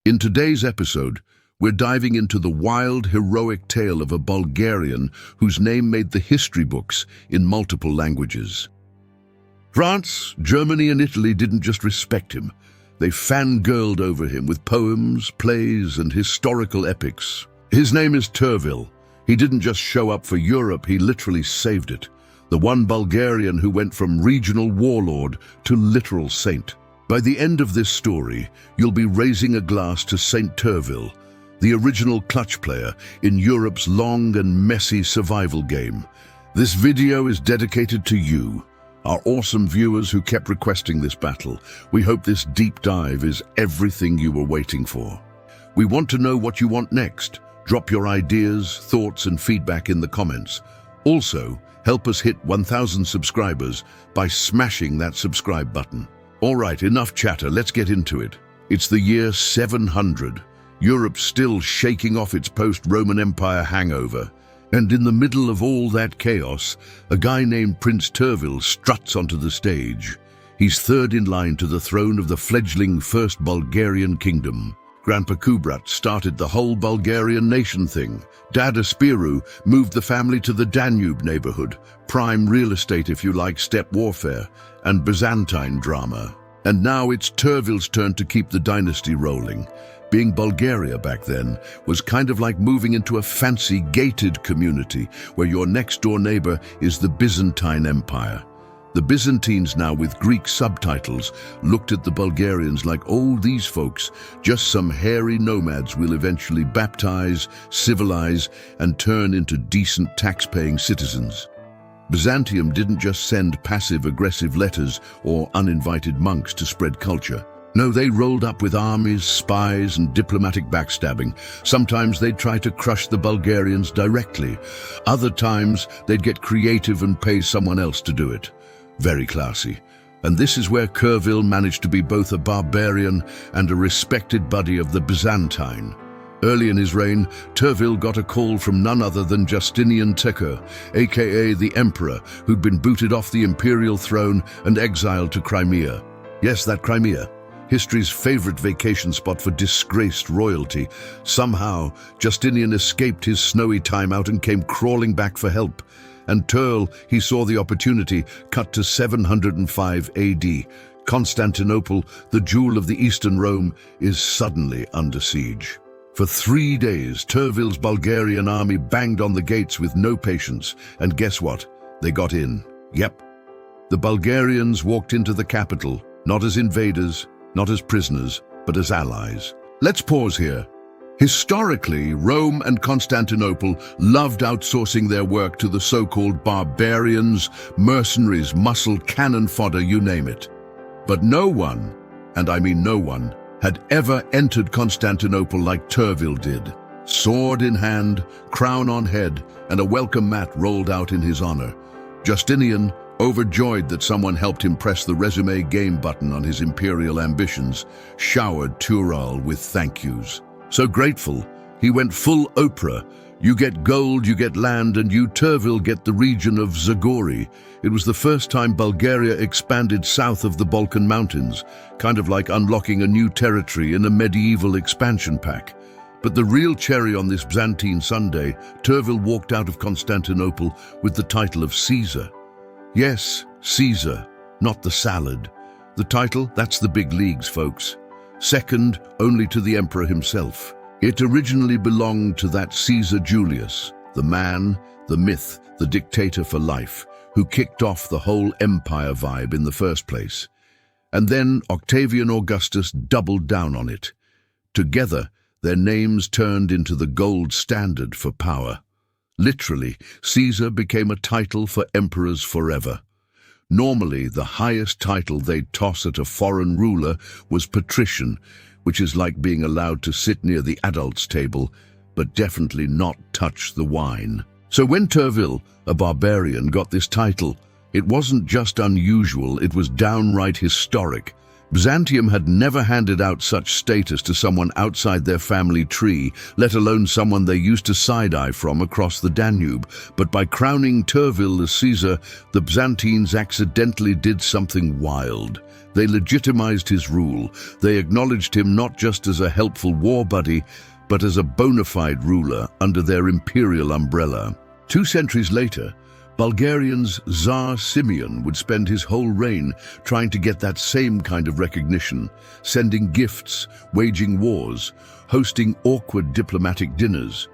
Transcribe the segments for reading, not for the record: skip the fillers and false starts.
In today's episode, we're diving into the wild, heroic tale of a Bulgarian whose name made the history books in multiple languages. France, Germany, and Italy didn't just respect him. They fangirled over him with poems, plays, and historical epics. His name is Tervel. He didn't just show up for Europe, he literally saved it. The one Bulgarian who went from regional warlord to literal saint. By the end of this story, you'll be raising a glass to Saint Tervel, the original clutch player in Europe's long and messy survival game. This video is dedicated to you, our awesome viewers who kept requesting this battle. We hope this deep dive is everything you were waiting for. We want to know what you want next. Drop your ideas, thoughts, and feedback in the comments. Also, help us hit 1,000 subscribers by smashing that subscribe button. All right, enough chatter, let's get into it. It's the year 700. Europe's still shaking off its post-Roman Empire hangover. And in the middle of all that chaos, a guy named Prince Tervel struts onto the stage. He's third in line to the throne of the fledgling First Bulgarian Kingdom. Grandpa Kubrat started the whole Bulgarian nation thing. Dad Aspiru moved the family to the Danube neighborhood, prime real estate if you like steppe warfare, and Byzantine drama. And now it's Tervel's turn to keep the dynasty rolling. Being Bulgaria back then was kind of like moving into a fancy gated community where your next-door neighbor is the Byzantine Empire. The Byzantines, now with Greek subtitles, looked at the Bulgarians like, oh, these folks, just some hairy nomads we'll eventually baptize, civilize, and turn into decent tax-paying citizens. Byzantium didn't just send passive-aggressive letters or uninvited monks to spread culture. No, they rolled up with armies, spies, and diplomatic backstabbing. Sometimes they'd try to crush the Bulgarians directly. Other times, they'd get creative and pay someone else to do it. Very classy. And this is where Tervel managed to be both a barbarian and a respected buddy of the Byzantine. Early in his reign, Tervel got a call from none other than Justinian Teker, aka the Emperor, who'd been booted off the imperial throne and exiled to Crimea. Yes, that Crimea. History's favorite vacation spot for disgraced royalty. Somehow, Justinian escaped his snowy timeout and came crawling back for help. And Tervel, he saw the opportunity, cut to 705 AD. Constantinople, the jewel of the Eastern Rome, is suddenly under siege. For 3 days, Tervel's Bulgarian army banged on the gates with no patience. And guess what? They got in. Yep. The Bulgarians walked into the capital, not as invaders, not as prisoners, but as allies. Let's pause here. Historically, Rome and Constantinople loved outsourcing their work to the so-called barbarians, mercenaries, muscle, cannon fodder, you name it. But no one, and I mean no one, had ever entered Constantinople like Tervel did. Sword in hand, crown on head, and a welcome mat rolled out in his honor. Justinian, overjoyed that someone helped him press the resume game button on his imperial ambitions, showered Tervel with thank yous. So grateful, he went full Oprah. You get gold, you get land, and you, Tervel, get the region of Zagori. It was the first time Bulgaria expanded south of the Balkan Mountains, kind of like unlocking a new territory in a medieval expansion pack. But the real cherry on this Byzantine Sunday, Tervel walked out of Constantinople with the title of Caesar. Yes, Caesar, not the salad. The title, that's the big leagues, folks. Second only to the emperor himself. It originally belonged to that Caesar Julius, the man, the myth, the dictator for life, who kicked off the whole empire vibe in the first place. And then Octavian Augustus doubled down on it. Together, their names turned into the gold standard for power. Literally, Caesar became a title for emperors forever. Normally, the highest title they'd toss at a foreign ruler was patrician, which is like being allowed to sit near the adults' table, but definitely not touch the wine. So when Tervel, a barbarian, got this title, it wasn't just unusual, it was downright historic. Byzantium had never handed out such status to someone outside their family tree, let alone someone they used to side-eye from across the Danube. But by crowning Tervel as Caesar, the Byzantines accidentally did something wild. They legitimized his rule. They acknowledged him not just as a helpful war buddy, but as a bona fide ruler under their imperial umbrella. 2 centuries later, Bulgarian's Tsar Simeon would spend his whole reign trying to get that same kind of recognition, sending gifts, waging wars, hosting awkward diplomatic dinners.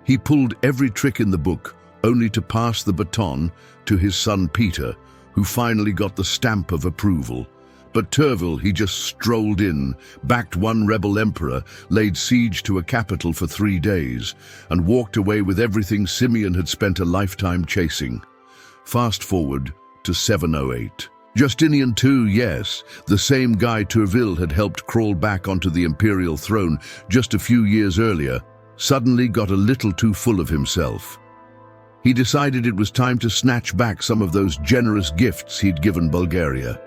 He pulled every trick in the book, only to pass the baton to his son Peter, who finally got the stamp of approval. But Tervel, he just strolled in, backed one rebel emperor, laid siege to a capital for 3 days, and walked away with everything Simeon had spent a lifetime chasing. Fast forward to 708. Justinian too, yes, the same guy Tervel had helped crawl back onto the imperial throne just a few years earlier, suddenly got a little too full of himself. He decided it was time to snatch back some of those generous gifts he'd given Bulgaria.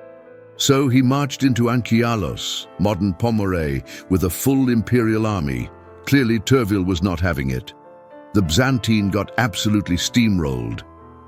So he marched into Anchialos, modern Pomoray, with a full imperial army. Clearly Tervel was not having it. The Byzantine got absolutely steamrolled.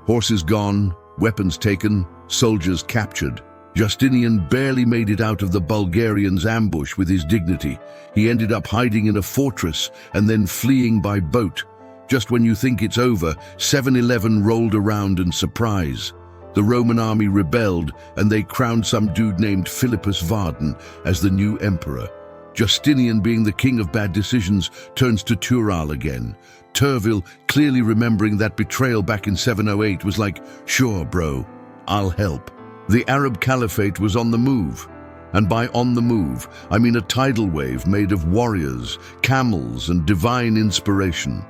Horses gone, weapons taken, soldiers captured. Justinian barely made it out of the Bulgarians' ambush with his dignity. He ended up hiding in a fortress and then fleeing by boat. Just when you think it's over, 711 rolled around and surprise. The Roman army rebelled, and they crowned some dude named Philippus Varden as the new emperor. Justinian, being the king of bad decisions, turns to Tural again. Tervel, clearly remembering that betrayal back in 708, was like, "Sure, bro, I'll help." The Arab Caliphate was on the move. And by on the move, I mean a tidal wave made of warriors, camels, and divine inspiration.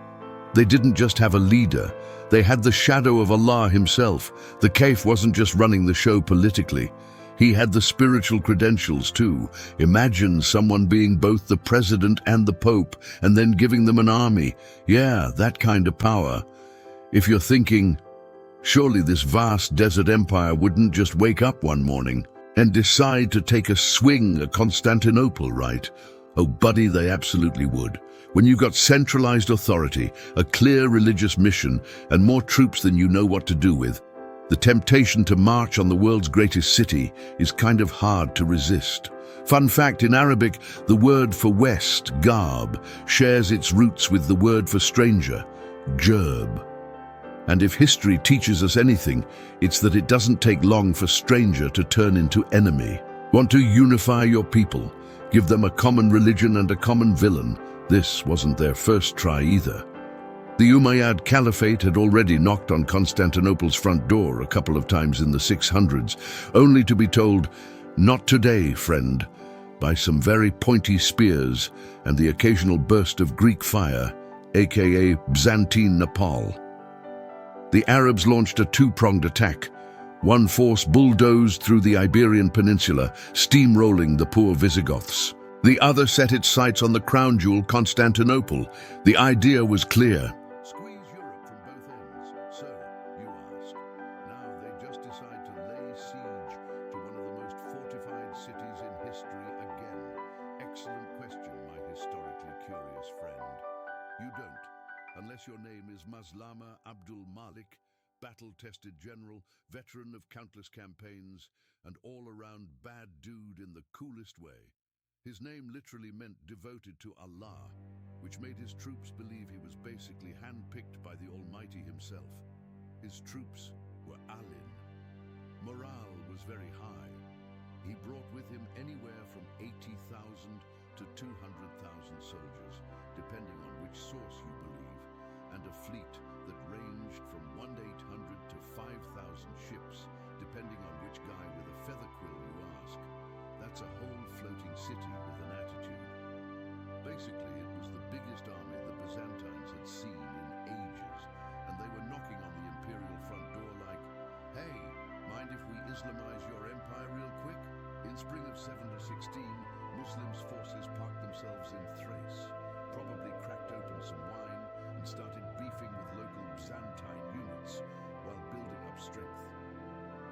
They didn't just have a leader. They had the shadow of Allah himself. The Caliph wasn't just running the show politically. He had the spiritual credentials too. Imagine someone being both the president and the pope, and then giving them an army. Yeah, that kind of power. If you're thinking, surely this vast desert empire wouldn't just wake up one morning and decide to take a swing at Constantinople, right? Oh, buddy, they absolutely would. When you've got centralized authority, a clear religious mission, and more troops than you know what to do with, the temptation to march on the world's greatest city is kind of hard to resist. Fun fact, in Arabic, the word for west, garb, shares its roots with the word for stranger, gerb. And if history teaches us anything, it's that it doesn't take long for stranger to turn into enemy. Want to unify your people, give them a common religion and a common villain. This wasn't their first try either. The Umayyad Caliphate had already knocked on Constantinople's front door a couple of times in the 600s, only to be told, "Not today, friend," by some very pointy spears and the occasional burst of Greek fire, aka Byzantine Nepal. The Arabs launched a 2-pronged attack. One force bulldozed through the Iberian Peninsula, steamrolling the poor Visigoths. The other set its sights on the crown jewel, Constantinople. The idea was clear. Squeeze Europe from both ends. So, you ask. Now they just decide to lay siege to one of the most fortified cities in history again. Excellent question, my historically curious friend. You don't, unless your name is Maslama Abdul Malik, battle-tested general, veteran of countless campaigns, and all-around bad dude in the coolest way. His name literally meant devoted to Allah, which made his troops believe he was basically handpicked by the Almighty himself. His troops were Alin. Morale was very high. He brought with him anywhere from 80,000 to 200,000 soldiers, depending on which source you believe, and a fleet that ranged from 1,800 to 5,000 ships, depending on which guy with a feather quill you ask. That's a whole floating city with an attitude. Basically, it was the biggest army the Byzantines had seen in ages, and they were knocking on the imperial front door like, "Hey, mind if we Islamize your empire real quick?" In spring of 716, Muslims' forces parked themselves in Thrace, probably cracked open some wine, and started beefing with local Byzantine units while building up strength.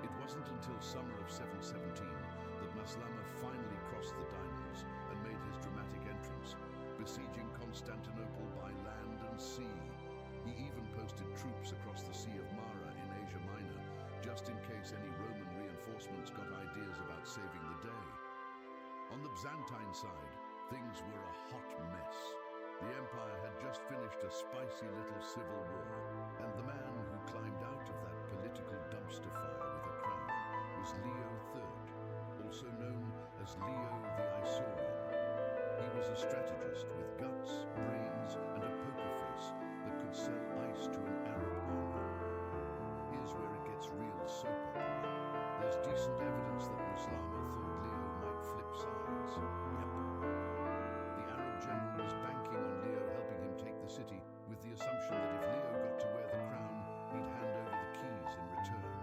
It wasn't until summer of 717 that Maslama finally crossed the Danube and made his dramatic entrance, besieging Constantinople by land and sea. He even posted troops across the Sea of Mara in Asia Minor, just in case any Roman reinforcements got ideas about saving the day. On the Byzantine side, things were a hot mess. The empire had just finished a spicy little civil war, and the man who climbed out of that political dumpster fire with a crown was Leo III, also known as Leo the Isaurian. He was a strategist with guts, brains, and a poker face that could sell ice to an Arab army. Here's where it gets real soap opera. There's decent evidence that Maslama thought Leo might flip sides. Yep. The Arab general was banking on Leo helping him take the city, with the assumption that if Leo got to wear the crown, he'd hand over the keys in return.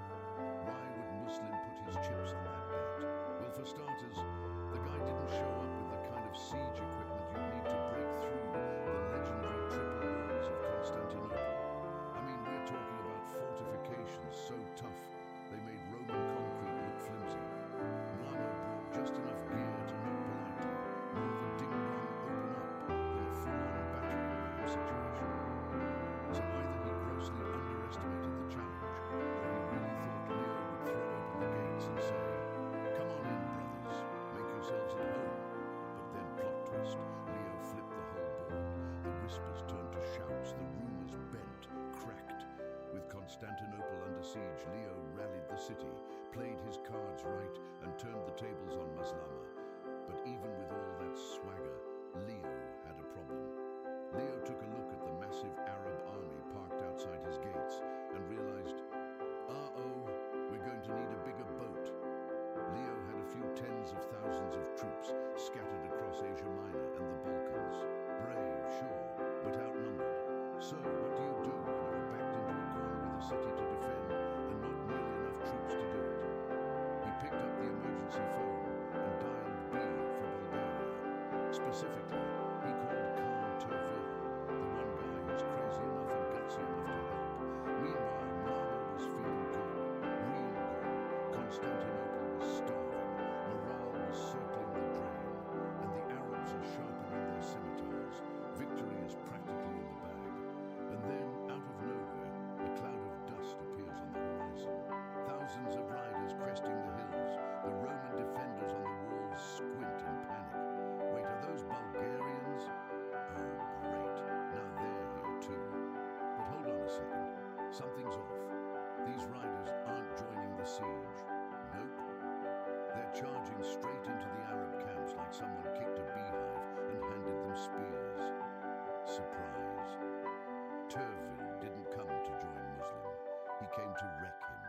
Why would Muslim put his chips on that bet? Well, for starters, the guy didn't show up with the kind of siege equipment you'd need to break through the legendary triple walls of Constantinople. I mean, we're talking about fortifications so tough they made Roman concrete look flimsy. Mlamo brought just enough gear to knock politely, more of a ding-dong open up than a full-on battering ram situation. So either he grossly underestimated the challenge, or he really thought Leo would throw open the gates and say, "Come on in, brothers, make yourselves at home." But then, plot twist, Leo flipped the whole board. The whispers turned to shouts, the rumors bent, cracked. With Constantinople under siege, Leo rallied the city, played his cards right, and turned the tables on Maslama. But even with all that swagger, Leo had a problem. Leo took a look at the massive Arab army parked outside his gates and realized, uh-oh, we're going to need a bigger boat. Leo had a few tens of thousands of troops scattered across Asia Minor and the Balkans. Brave, sure, but outnumbered. So what do you do when you're backed into a corner with a city to defend and not nearly enough troops to do it? He picked up the emergency phone and dialed B for Bulgaria. Specifically, he called Khan Tervel, the one guy who's crazy enough and gutsy enough to help. Meanwhile, Mlamo was feeling good, real good. Constantinople was starving, morale was circling the drain, and the Arabs are sharpening their scimitars. Victory is practically in the bag. And then, out of nowhere, a cloud of dust appears on the horizon. Thousands of riders cresting the hills, the Roman defenders on the walls squint in panic. Wait, are those Bulgarians? Oh, great. Now they're here too. But hold on a second. Something's off. These riders aren't joining the siege. Nope. They're charging straight into the Arab camps like someone kicked a beehive and handed them spears. Surprise. Tervel didn't come to join Muslim. He came to wreck him.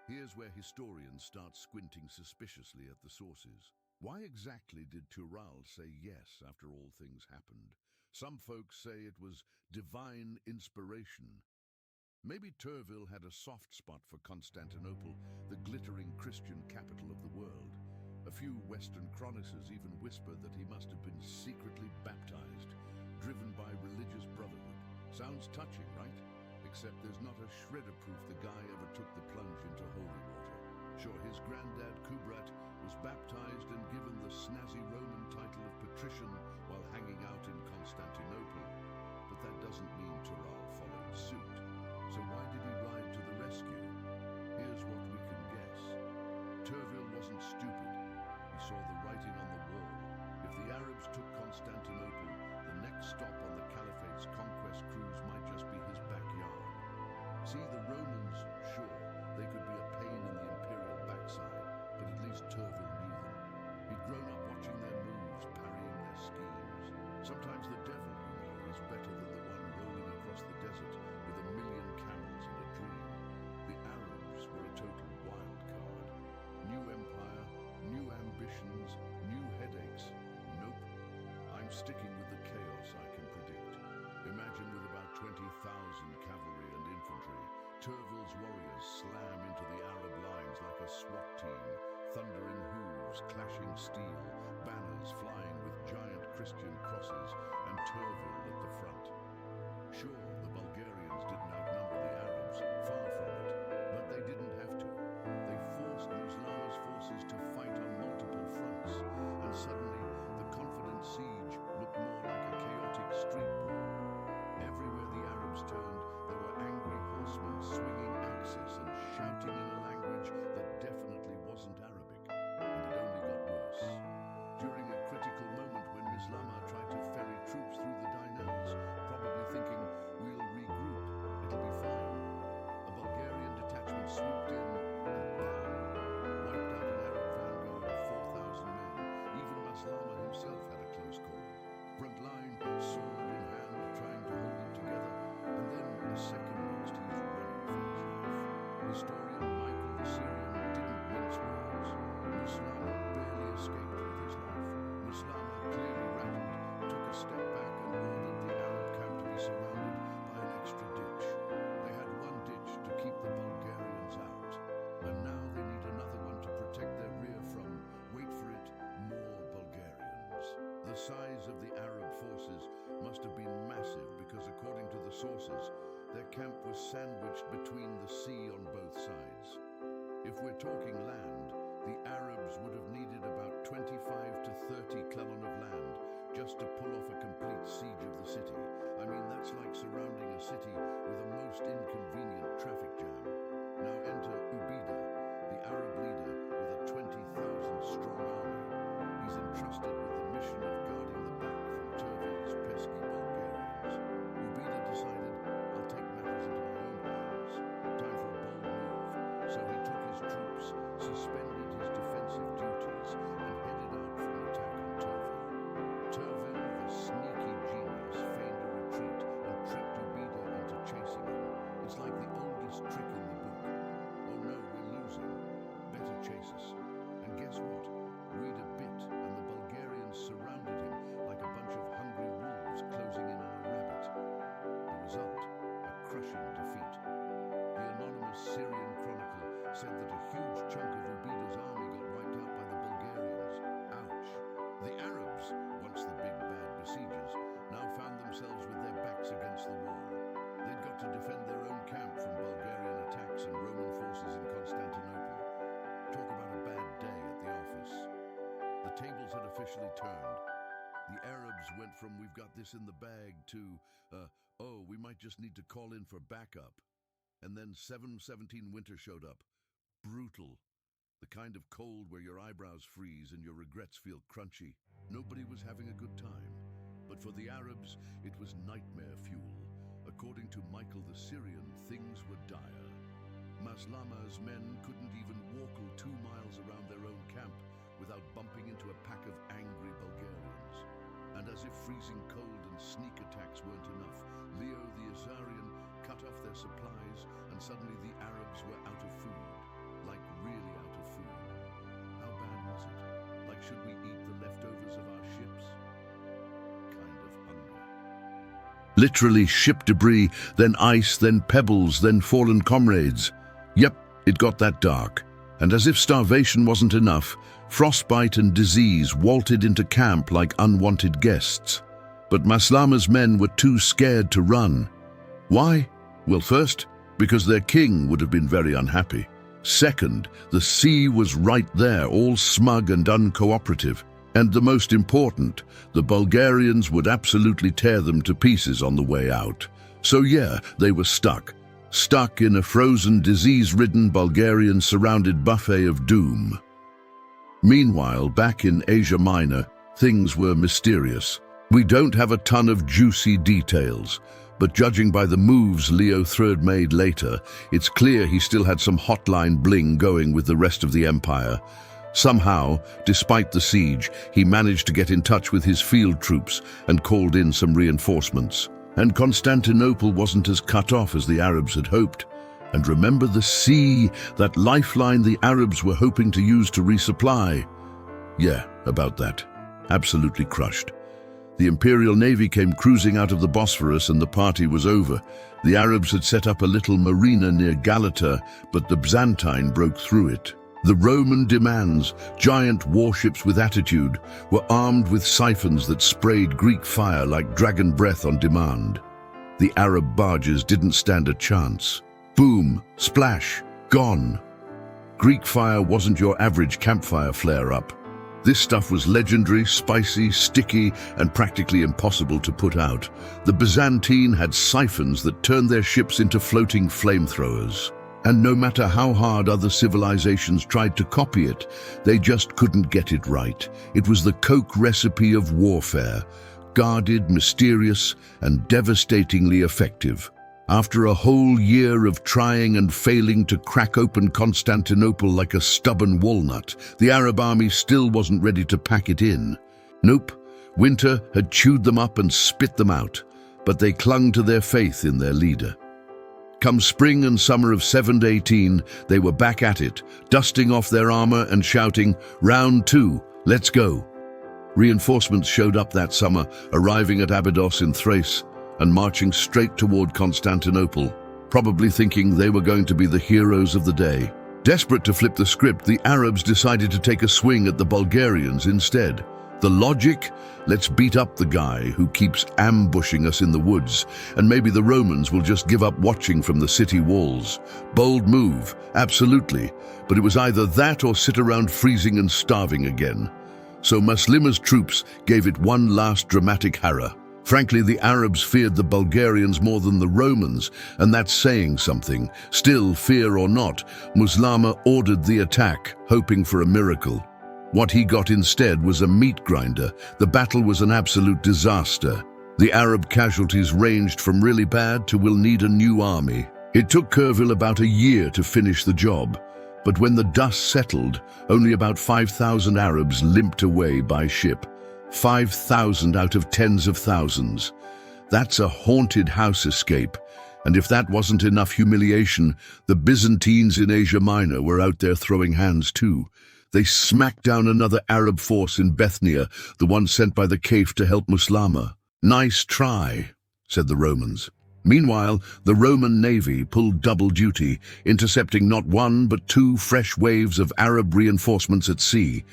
Here's where historians start squinting suspiciously at the sources. Why exactly did Tervel say yes after all things happened? Some folks say it was divine inspiration. Maybe Tervel had a soft spot for Constantinople, the glittering Christian capital of the world. A few Western chroniclers even whisper that he must have been secretly baptized, driven by religious brotherhood. Sounds touching, right? Except there's not a shred of proof the guy ever took the plunge into holy water. Sure, his granddad Kubrat was baptized and given the snazzy Roman title of patrician while hanging out in Constantinople. But that doesn't mean Tervel followed suit. So why did he ride to the rescue? Here's what we can guess. Tervel wasn't stupid. He saw the writing on the wall. If the Arabs took Constantinople, the next stop on the Caliphate's conquest cruise might just be his backyard. See, the Romans, sure, they could be a pain in the imperial backside, but at least Tervel knew them. He'd grown up watching their moves, parrying their schemes. Sometimes the devil, you know, is better than the one rolling across the desert with a million camels and a dream. The Arabs were a total wild card. New empire, new ambitions, new headaches. Nope. I'm sticking with the chaos I can predict. Imagine with about 20,000 cavalry and infantry, Tervel's warriors slam into the Arab lines like a SWAT team, thundering hooves, clashing steel, banners flying with giant Christian crosses, and Tervel at the front. Sure, the Bulgarians didn't outnumber the Arabs, far from it, but they didn't have to. They forced Maslama's forces to fight on multiple The size of the Arab forces must have been massive because, according to the sources, their camp was sandwiched between the sea on both sides. If we're talking land, the Arabs would have needed about 25 to 30 km of land just to pull off a complete siege of the city. I mean, that's like surrounding a city with a most inconvenient traffic jam. Now enter Ubida, the Arab leader with a 20,000-strong army. He's entrusted with the mission of guarding the back from Tervel's pesky Bulgarians. Ubida decided, I'll take matters into my own hands. Time for a bold move. So he took his troops, suspended his defensive duties, and headed out for an attack on Tervel. Tervel, the sneaky genius, feigned a retreat and tricked Ubida into chasing him. It's like the oldest trick in the book. Oh no, we're losing. Better chase us. And guess what? Ubida bit, and the Bulgarians surrounded him like a bunch of hungry wolves closing in on a rabbit. The result, a crushing defeat. The anonymous Syrian chronicle said that a huge chunk of Ubida's army got wiped out by the Bulgarians. Ouch. The Arabs, once the big bad besiegers, now found themselves with their backs against the wall. They'd got to defend their own camp from Bulgarian attacks and Roman forces in Constantinople. Talk about a bad day at the office. The tables had officially turned. The Arabs went from "we've got this in the bag" to "oh, we might just need to call in for backup." And then 717 winter showed up. Brutal. The kind of cold where your eyebrows freeze and your regrets feel crunchy. Nobody was having a good time. But for the Arabs, it was nightmare fuel. According to Michael the Syrian, things were dire. Maslama's men couldn't even walk 2 miles around their own camp without bumping into a pack of angry Bulgarians. And as if freezing cold and sneak attacks weren't enough, Leo the Azarian cut off their supplies, and suddenly the Arabs were out of food. Like really out of food. How bad was it? Like, should we eat the leftovers of our ships? Kind of hunger. Literally ship debris, then ice, then pebbles, then fallen comrades. Yep, it got that dark. And as if starvation wasn't enough, frostbite and disease waltzed into camp like unwanted guests. But Maslama's men were too scared to run. Why? Well, first, because their king would have been very unhappy. Second, the sea was right there, all smug and uncooperative. And the most important, the Bulgarians would absolutely tear them to pieces on the way out. So yeah, they were stuck. Stuck in a frozen, disease-ridden Bulgarian-surrounded buffet of doom. Meanwhile, back in Asia Minor, things were mysterious. We don't have a ton of juicy details, but judging by the moves Leo III made later, it's clear he still had some hotline bling going with the rest of the empire. Somehow, despite the siege, he managed to get in touch with his field troops and called in some reinforcements. And Constantinople wasn't as cut off as the Arabs had hoped. And remember the sea, that lifeline the Arabs were hoping to use to resupply? Yeah, about that. Absolutely crushed. The Imperial Navy came cruising out of the Bosphorus and the party was over. The Arabs had set up a little marina near Galata, but the Byzantine broke through it. The Roman demands, giant warships with attitude, were armed with siphons that sprayed Greek fire like dragon breath on demand. The Arab barges didn't stand a chance. Boom, splash, gone. Greek fire wasn't your average campfire flare-up. This stuff was legendary, spicy, sticky, and practically impossible to put out. The Byzantine had siphons that turned their ships into floating flamethrowers. And no matter how hard other civilizations tried to copy it, they just couldn't get it right. It was the Coke recipe of warfare, guarded, mysterious, and devastatingly effective. After a whole year of trying and failing to crack open Constantinople like a stubborn walnut, the Arab army still wasn't ready to pack it in. Nope, winter had chewed them up and spit them out, but they clung to their faith in their leader. Come spring and summer of 718, they were back at it, dusting off their armor and shouting, "Round 2, let's go." Reinforcements showed up that summer, arriving at Abydos in Thrace and marching straight toward Constantinople, probably thinking they were going to be the heroes of the day. Desperate to flip the script, the Arabs decided to take a swing at the Bulgarians instead. The logic? Let's beat up the guy who keeps ambushing us in the woods, and maybe the Romans will just give up watching from the city walls. Bold move, absolutely, but it was either that or sit around freezing and starving again. So Muslima's troops gave it one last dramatic hurrah. Frankly, the Arabs feared the Bulgarians more than the Romans, and that's saying something. Still, fear or not, Muslima ordered the attack, hoping for a miracle. What he got instead was a meat grinder. The battle was an absolute disaster. The Arab casualties ranged from really bad to "we'll need a new army." It took Tervel about a year to finish the job, but when the dust settled, only about 5,000 Arabs limped away by ship. 5,000 out of tens of thousands. That's a haunted house escape. And if that wasn't enough humiliation, the Byzantines in Asia Minor were out there throwing hands too. They smacked down another Arab force in Bithynia, the one sent by the Caliph to help Muslima. "Nice try," said the Romans. Meanwhile, the Roman navy pulled double duty, intercepting not one but two fresh waves of Arab reinforcements at sea.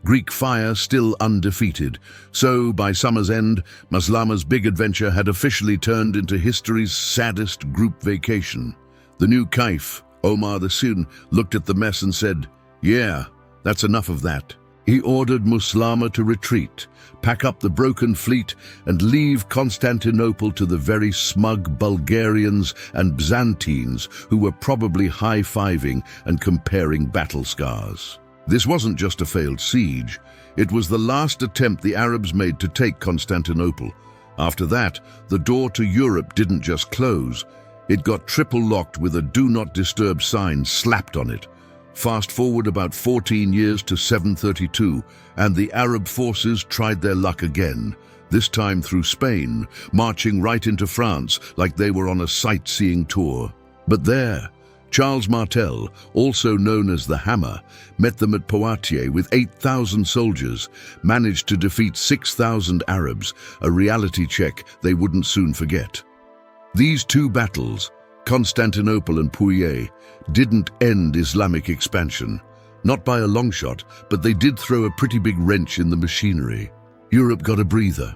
Greek fire still undefeated, so by summer's end, Muslima's big adventure had officially turned into history's saddest group vacation. The new Caliph, Omar the Sun, looked at the mess and said, "Yeah, that's enough of that." He ordered Muslima to retreat, pack up the broken fleet, and leave Constantinople to the very smug Bulgarians and Byzantines who were probably high-fiving and comparing battle scars. This wasn't just a failed siege, it was the last attempt the Arabs made to take Constantinople. After that, the door to Europe didn't just close, it got triple locked with a "Do Not Disturb" sign slapped on it. Fast forward about 14 years to 732, and the Arab forces tried their luck again, this time through Spain, marching right into France like they were on a sightseeing tour. But there, Charles Martel, also known as the Hammer, met them at Poitiers with 8,000 soldiers, managed to defeat 6,000 Arabs, a reality check they wouldn't soon forget. These two battles, Constantinople and Poitiers, didn't end Islamic expansion. Not by a long shot, but they did throw a pretty big wrench in the machinery. Europe got a breather.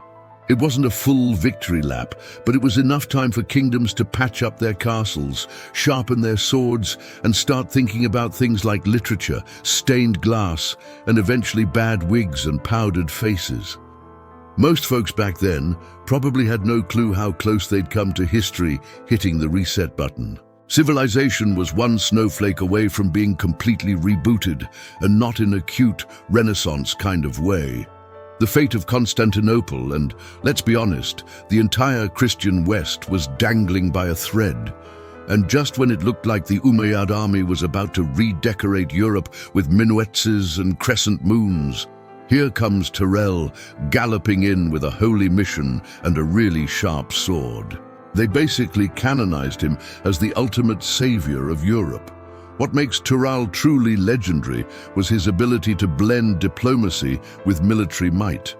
It wasn't a full victory lap, but it was enough time for kingdoms to patch up their castles, sharpen their swords, and start thinking about things like literature, stained glass, and eventually bad wigs and powdered faces. Most folks back then probably had no clue how close they'd come to history hitting the reset button. Civilization was one snowflake away from being completely rebooted, and not in a cute Renaissance kind of way. The fate of Constantinople and, let's be honest, the entire Christian West was dangling by a thread. And just when it looked like the Umayyad army was about to redecorate Europe with minuets and crescent moons, here comes Tervel galloping in with a holy mission and a really sharp sword. They basically canonized him as the ultimate savior of Europe. What makes Tervel truly legendary was his ability to blend diplomacy with military might.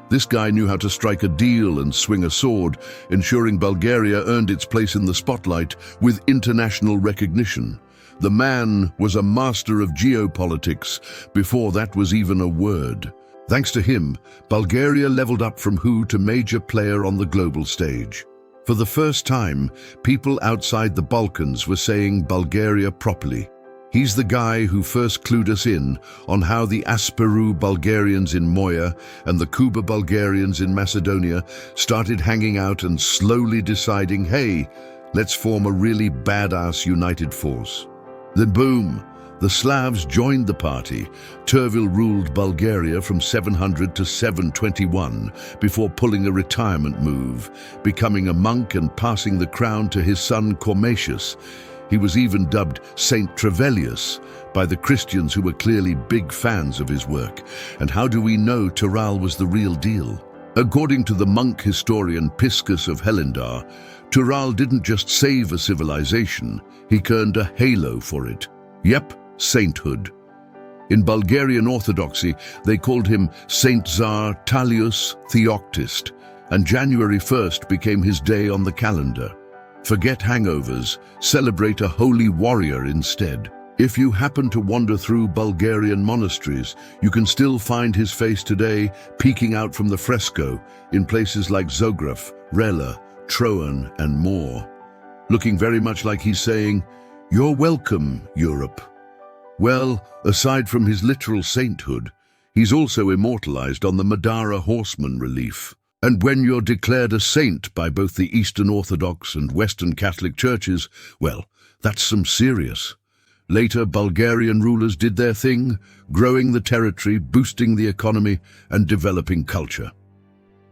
This guy knew how to strike a deal and swing a sword, ensuring Bulgaria earned its place in the spotlight with international recognition. The man was a master of geopolitics before that was even a word. Thanks to him, Bulgaria leveled up from who to major player on the global stage. For the first time, people outside the Balkans were saying Bulgaria properly. He's the guy who first clued us in on how the Asperu Bulgarians in Moya and the Kuba Bulgarians in Macedonia started hanging out and slowly deciding, hey, let's form a really badass united force. Then boom, the Slavs joined the party. Tervel ruled Bulgaria from 700 to 721 before pulling a retirement move, becoming a monk and passing the crown to his son Cormatius. He was even dubbed Saint Tervel by the Christians who were clearly big fans of his work. And how do we know Tervel was the real deal? According to the monk historian Piscus of Helendar, Tervel didn't just save a civilization, he earned a halo for it. Yep, sainthood. In Bulgarian Orthodoxy, they called him Saint Tsar Talius Theoctist, and January 1st became his day on the calendar. Forget hangovers, celebrate a holy warrior instead. If you happen to wander through Bulgarian monasteries, you can still find his face today peeking out from the fresco in places like Zograf, Rela, Troan, and more, looking very much like he's saying, "You're welcome, Europe." Well, aside from his literal sainthood, he's also immortalized on the Madara horseman relief. And when you're declared a saint by both the Eastern Orthodox and Western Catholic churches, well, that's some serious. Later, Bulgarian rulers did their thing, growing the territory, boosting the economy, and developing culture.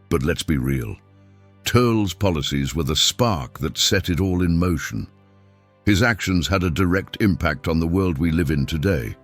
But let's be real. Tervel's policies were the spark that set it all in motion. His actions had a direct impact on the world we live in today.